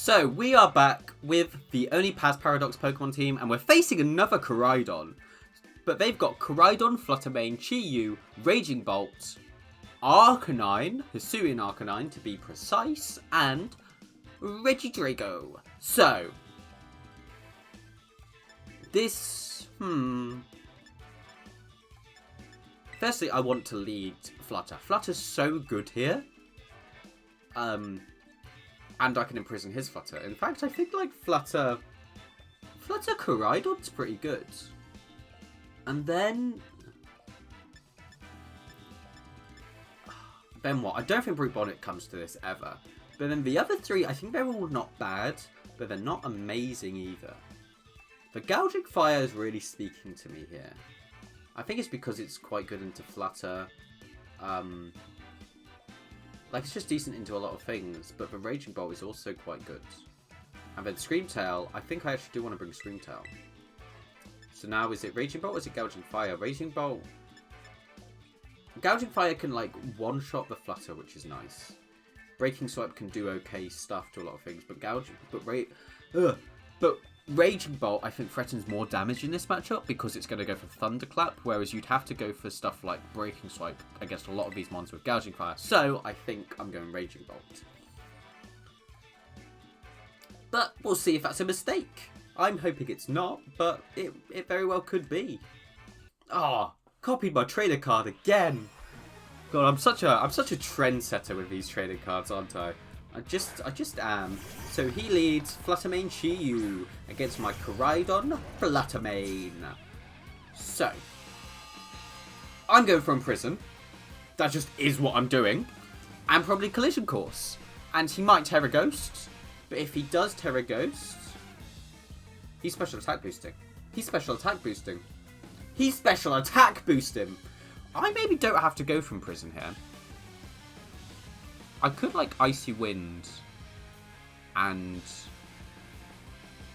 So, we are back with the only past Paradox Pokemon team, and we're facing another Koraidon. But they've got Koraidon Flutter, Chien, Raging Bolt, Arcanine, hisuian Arcanine to be precise, and Regidrago. So, this, firstly, I want to lead Flutter. Flutter's so good here. And I can imprison his Flutter. In fact, I think, like, Flutter Koraidon's pretty good. And then what? I don't think Brute Bonnet comes to this ever. But then the other three, I think they're all not bad, but they're not amazing either. The Gouging Fire is really speaking to me here. I think it's because it's quite good into Flutter. Like, it's just decent into a lot of things, but the Raging Bolt is also quite good. And then Screamtail, I think I actually do want to bring Screamtail. So now, is it Raging Bolt or is it Gouging Fire? Raging Bolt... Gouging Fire can, like, one-shot the Flutter, which is nice. Breaking Swipe can do okay stuff to a lot of things, but Raging Bolt, I think, threatens more damage in this matchup because it's going to go for Thunderclap, whereas you'd have to go for stuff like Breaking Swipe against a lot of these monsters with Gouging Fire. So, I think I'm going Raging Bolt. But we'll see if that's a mistake. I'm hoping it's not, but it very well could be. Ah, copied my trainer card again. God, I'm such a trendsetter with these trading cards, aren't I? I just am. So he leads Fluttermane Chien against my Koraidon Fluttermane. So I'm going for Imprison. That just is what I'm doing. And probably Collision Course. And he might Terra Ghost. But if he does Terra Ghost, he's special attack boosting. He's special attack boosting. He's special attack boosting. I maybe don't have to go for Imprison here. I could, like, Icy Wind and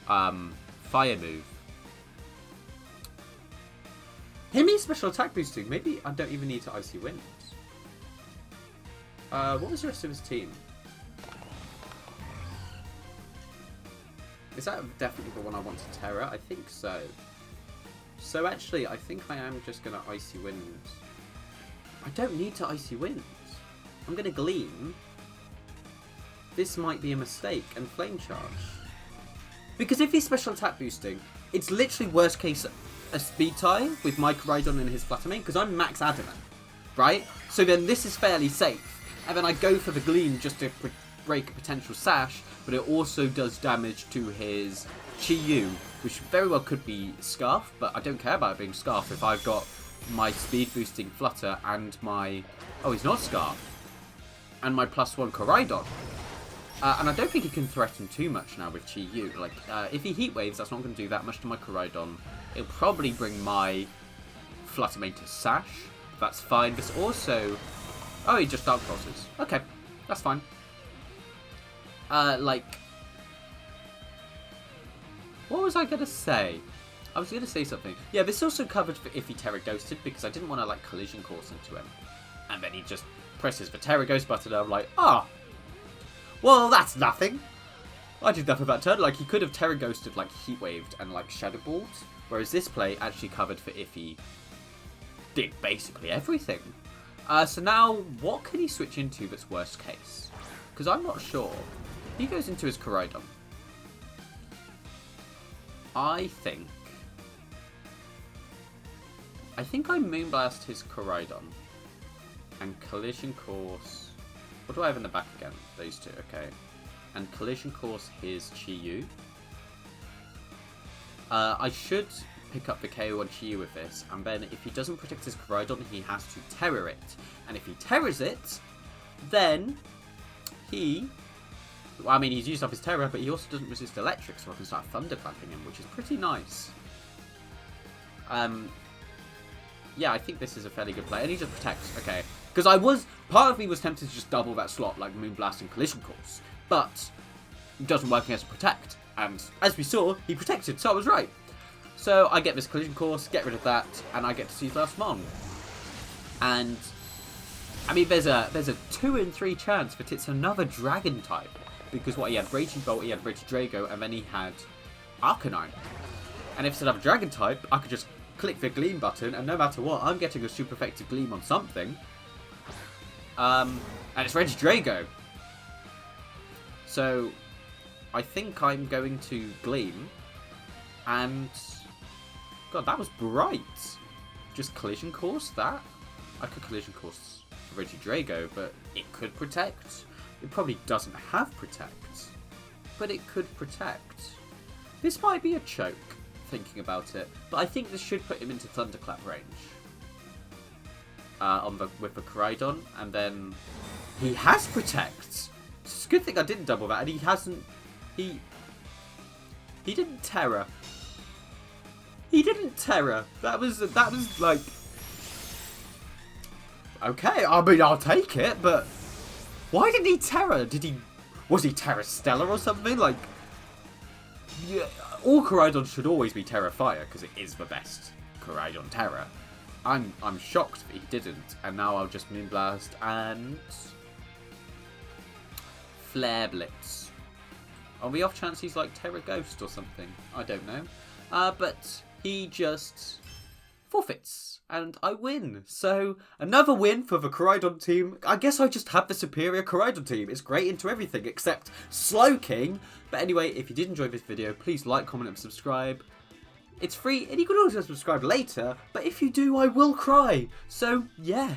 Fire Move. Him is special attack boosting. Maybe I don't even need to Icy Wind. What was the rest of his team? Is that definitely the one I want to Terra? I think so. So actually, I think I am just going to Icy Wind. I don't need to Icy Wind. I'm going to Gleam. This might be a mistake. And Flame Charge. Because if he's special attack boosting, it's literally worst case a speed tie with my Koraidon and his Fluttermane. Because I'm max adamant. Right? So then this is fairly safe. And then I go for the Gleam just to break a potential Sash. But it also does damage to his Chien. Which very well could be Scarf. But I don't care about it being Scarf if I've got my speed boosting Flutter and my... Oh, he's not Scarf. And my +1 Koraidon. And I don't think he can threaten too much now with Chien. Like, if he Heat Waves, that's not going to do that much to my Koraidon. It'll probably bring my Fluttermane to Sash. That's fine. But also... Oh, he just Dark Crosses. Okay, that's fine. Like... What was I going to say? I was going to say something. Yeah, this also covered for if he Terra Ghosted, because I didn't want to, like, Collision Course into him. And then he just presses the Terra Ghost button, and I'm like, ah, well, that's nothing. I did nothing that turn. Like, he could have Terra Ghosted, like, Heat Waved and, like, Shadow Balled. Whereas this play actually covered for if he did basically everything. So now, what can he switch into that's worst case? Because I'm not sure. He goes into his Koraidon. I think I Moonblast his Koraidon. And Collision Course... What do I have in the back again? Those two, okay. And Collision Course his Chien. I should pick up the KO on Chien with this. And then if he doesn't protect his Koraidon, he has to Terror it. And if he Terrors it, then he... Well, I mean, he's used up his Terror, but he also doesn't resist Electric, so I can start Thunderclapping him, which is pretty nice. Yeah, I think this is a fairly good play. And he just protects, okay. Because part of me was tempted to just double that slot, like Moonblast and Collision Course. But it doesn't work against Protect. And as we saw, he protected, so I was right. So I get this Collision Course, get rid of that, and I get to see last Mon. And, I mean, there's a 2 in 3 chance that it's another Dragon type. because what, he had Raging Bolt, he had Regidrago, and then he had Arcanine. And if instead of a Dragon type, I could just click the Gleam button, and no matter what, I'm getting a super effective Gleam on something. And it's Regidrago. So, I think I'm going to Gleam, and... God, that was bright. Just Collision Course that? I could Collision Course Regidrago, but it could Protect. It probably doesn't have Protect, but it could Protect. This might be a choke, thinking about it, but I think this should put him into Thunderclap range. With the Koraidon, and then he has Protect. It's a good thing I didn't double that, and he hasn't. He didn't Terror. He didn't Terror. That was like. Okay, I mean, I'll take it, but why didn't he Terror? Was he Terra Stellar or something? Like, yeah, all Koraidon should always be Terra Fire because it is the best Koraidon Terra. I'm shocked that he didn't, and now I'll just Moonblast and Flare Blitz. On the off chance he's like Terra Ghost or something, I don't know. But he just forfeits, and I win. So, another win for the Koraidon team. I guess I just have the superior Koraidon team. It's great into everything except Slowking. But anyway, if you did enjoy this video, please like, comment, and subscribe. It's free, and you can also subscribe later, but if you do, I will cry. So, yeah.